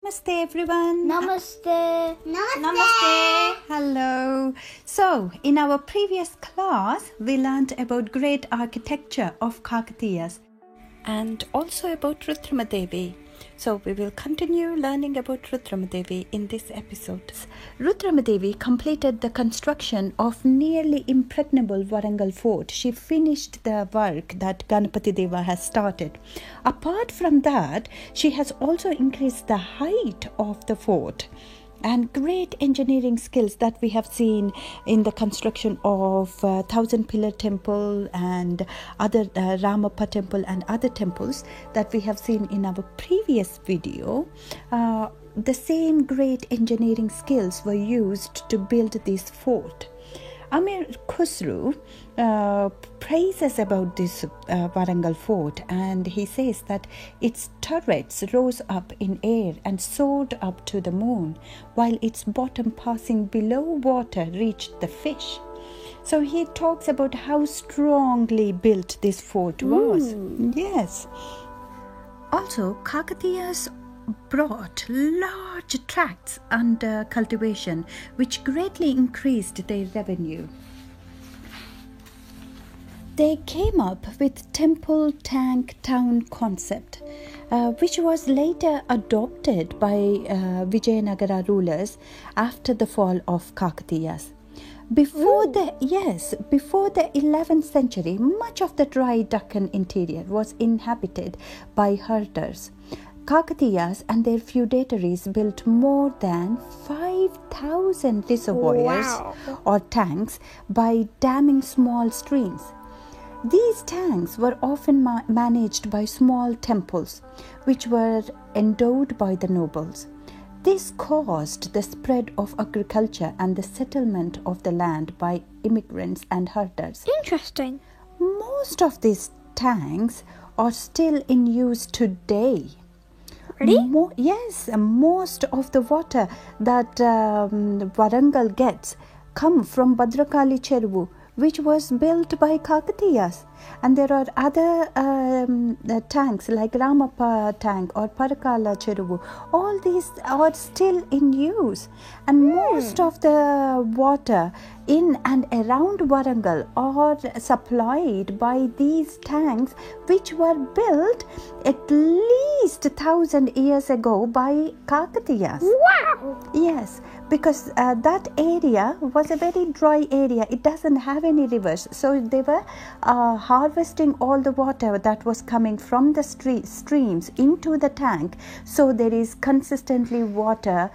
Namaste everyone. Namaste. Namaste. Hello. So, in our previous class, we learned about great architecture of Kakatiyas and also about Rudramadevi. So, we will continue learning about Rudramadevi in this episode. Rudramadevi completed the construction of nearly impregnable Warangal fort. She finished the work that Ganapati Deva has started. Apart from that, she has also increased the height of the fort. And great engineering skills that we have seen in the construction of Thousand Pillar Temple and other Ramappa Temple and other temples that we have seen in our previous video. The same great engineering skills were used to build this fort. Amir Khusru praises about this Warangal fort, and he says that its turrets rose up in air and soared up to the moon, while its bottom passing below water reached the fish. So he talks about how strongly built this fort was. Yes. Also, Kakatiyas brought large tracts under cultivation, which greatly increased their revenue. They came up with temple tank town concept, which was later adopted by Vijayanagara rulers after the fall of Kakatiyas. Before the 11th century, much of the dry Deccan interior was inhabited by herders. Kakatiyas and their feudatories built more than 5,000 reservoirs or tanks by damming small streams. These tanks were often managed by small temples, which were endowed by the nobles. This caused the spread of agriculture and the settlement of the land by immigrants and herders. Interesting. Most of these tanks are still in use today. Really? Yes, most of the water that Warangal gets come from Bhadrakali Cheruvu, which was built by Kakatiyas. And there are other tanks like Ramappa tank or Parakala Cheruvu. All these are still in use. And most of the water in and around Warangal are supplied by these tanks, which were built at least 1,000 years ago by Kakatiyas. Wow! Yes, because that area was a very dry area. It doesn't have any rivers. So they were harvesting all the water that was coming from the streams into the tank. So there is consistently water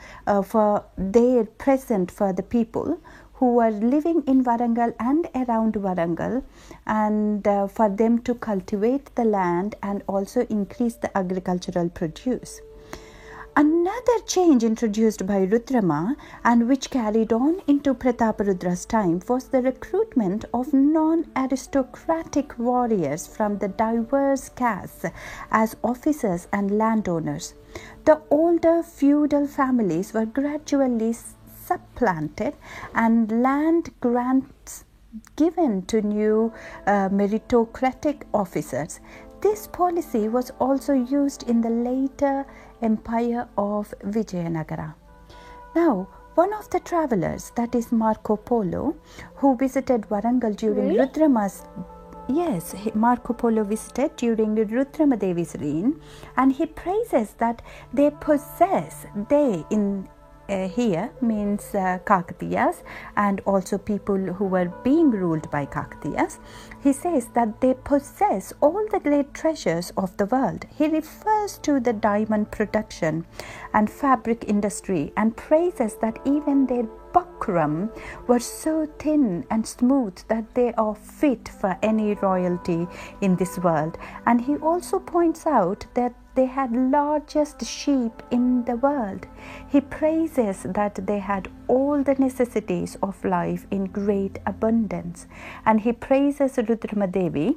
present for the people who were living in Warangal and around Warangal, and for them to cultivate the land and also increase the agricultural produce. Another change introduced by Rudrama and which carried on into Prataparudra's time was the recruitment of non-aristocratic warriors from the diverse castes as officers and landowners. The older feudal families were gradually supplanted and land grants given to new meritocratic officers. This policy was also used in the later empire of Vijayanagara. Now, one of the travelers, that is Marco Polo, who visited Warangal during Rudrama's Marco Polo visited during Rudramadevi's reign, and he praises that here means Kakatiyas and also people who were being ruled by Kakatiyas. He says that they possess all the great treasures of the world. He refers to the diamond production and fabric industry and praises that even their buckram were so thin and smooth that they are fit for any royalty in this world. And he also points out that they had largest sheep in the world. He praises that they had all the necessities of life in great abundance. And he praises Rudramadevi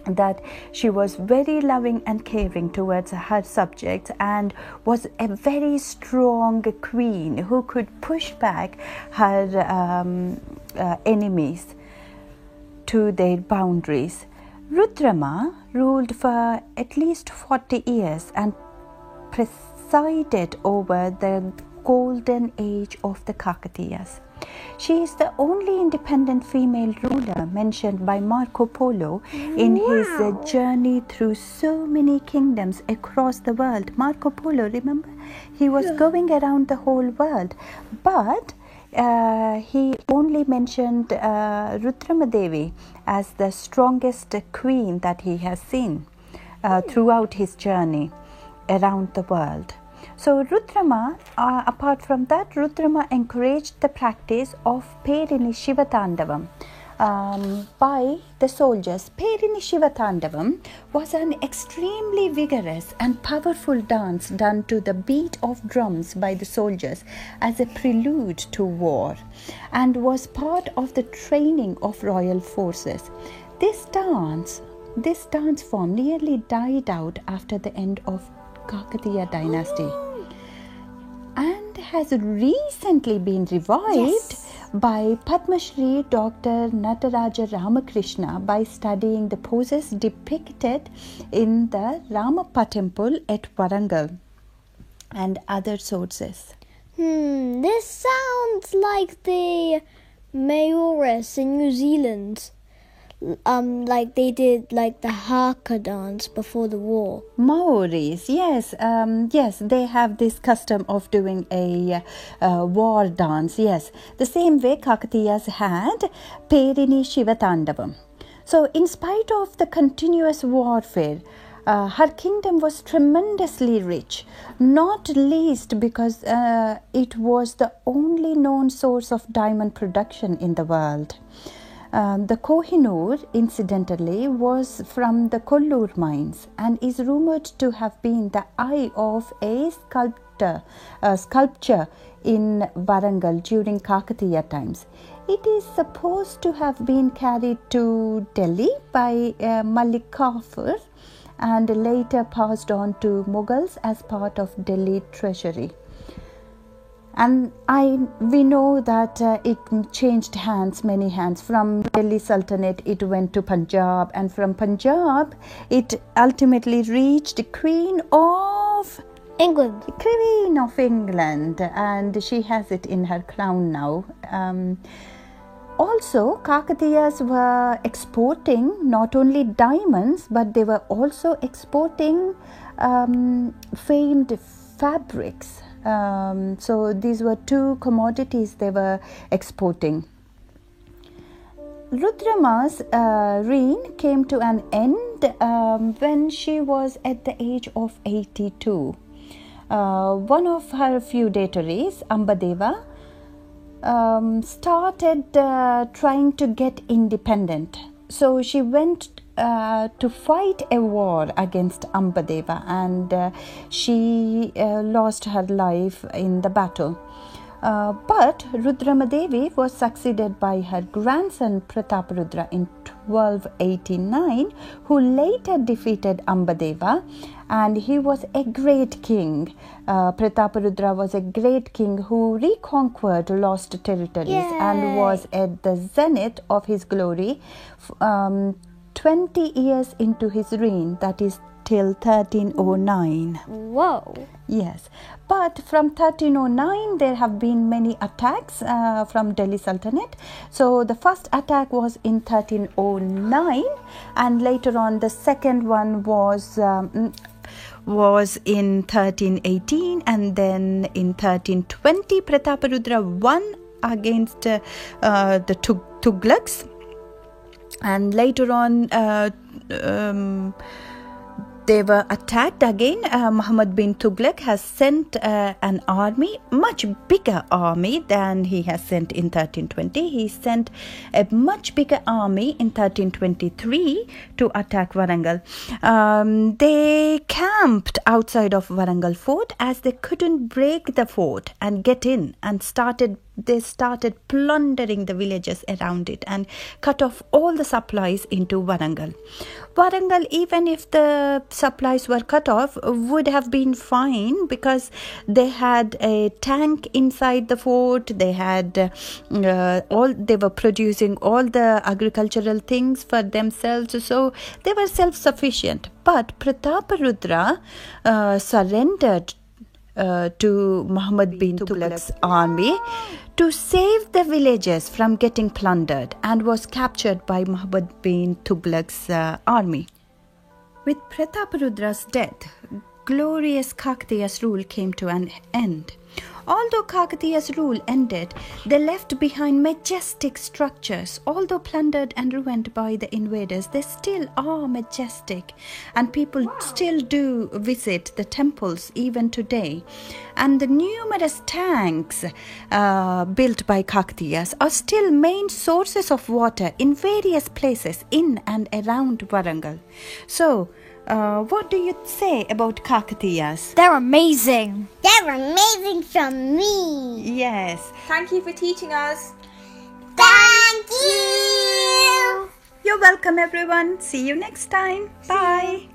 that she was very loving and caring towards her subjects and was a very strong queen who could push back her enemies to their boundaries. Rudrama ruled for at least 40 years and presided over the golden age of the Kakatiyas. She is the only independent female ruler mentioned by Marco Polo in his journey through so many kingdoms across the world. Marco Polo, remember? He was going around the whole world, but he only mentioned Rudramadevi as the strongest queen that he has seen throughout his journey around the world. So Rudrama, apart from that, Rudrama encouraged the practice of Perini Shivatandavam by the soldiers. Perini Shivatandavam was an extremely vigorous and powerful dance done to the beat of drums by the soldiers as a prelude to war, and was part of the training of royal forces. This dance form nearly died out after the end of Kakatiya dynasty and has recently been revived by Padma Shri Dr. Nataraja Ramakrishna by studying the poses depicted in the Ramappa temple at Warangal and other sources. This sounds like the Maoris in New Zealand. Like they did like the haka dance before the war. Maoris, yes, they have this custom of doing a war dance. Yes, the same way Kakatiyas had Perini Shivatandavam. So, in spite of the continuous warfare, her kingdom was tremendously rich, not least because it was the only known source of diamond production in the world. The Kohinoor, incidentally, was from the Kollur mines and is rumored to have been the eye of a sculpture in Warangal during Kakatiya times. It is supposed to have been carried to Delhi by Malik Kafur and later passed on to Mughals as part of Delhi treasury. And we know that it changed hands, many hands. From Delhi Sultanate, it went to Punjab, and from Punjab, it ultimately reached Queen of England. Queen of England, and she has it in her crown now. Also, Kakatiyas were exporting not only diamonds, but they were also exporting famed fabrics. So these were two commodities they were exporting. Rudrama's reign came to an end when she was at the age of 82. One of her feudatories, Ambadeva, started trying to get independent. So she went to fight a war against Ambadeva, and she lost her life in the battle. But Rudramadevi was succeeded by her grandson Prataparudra in 1289, who later defeated Ambadeva, and he was a great king. Prataparudra was a great king who reconquered lost territories and was at the zenith of his glory 20 years into his reign, that is till 1309. Whoa. Yes, but from 1309 there have been many attacks from Delhi Sultanate. So the first attack was in 1309, and later on the second one was in 1318, and then in 1320 Prataparudra won against the Tughlaqs. And later on, they were attacked again. Muhammad bin Tughlaq has sent an army, much bigger army than he has sent in 1320. He sent a much bigger army in 1323 to attack Warangal. They camped outside of Warangal fort as they couldn't break the fort and get in, and they started plundering the villages around it and cut off all the supplies into Warangal. Warangal, even if the supplies were cut off, would have been fine because they had a tank inside the fort. They had they were producing all the agricultural things for themselves, so they were self-sufficient. But Prataparudra surrendered to Muhammad bin Tughlaq's army to save the villages from getting plundered, and was captured by Muhammad bin Tughlaq's army. With Prataparudra's death, glorious Kakatiya's rule came to an end. Although Kakatiya's rule ended, they left behind majestic structures. Although plundered and ruined by the invaders, they still are majestic, and people still do visit the temples even today. And the numerous tanks built by Kakatiyas are still main sources of water in various places in and around Warangal. So, what do you say about Kakatiyas? They're amazing. They're amazing from me. Yes. Thank you for teaching us. Thank you. You're welcome, everyone. See you next time. Bye.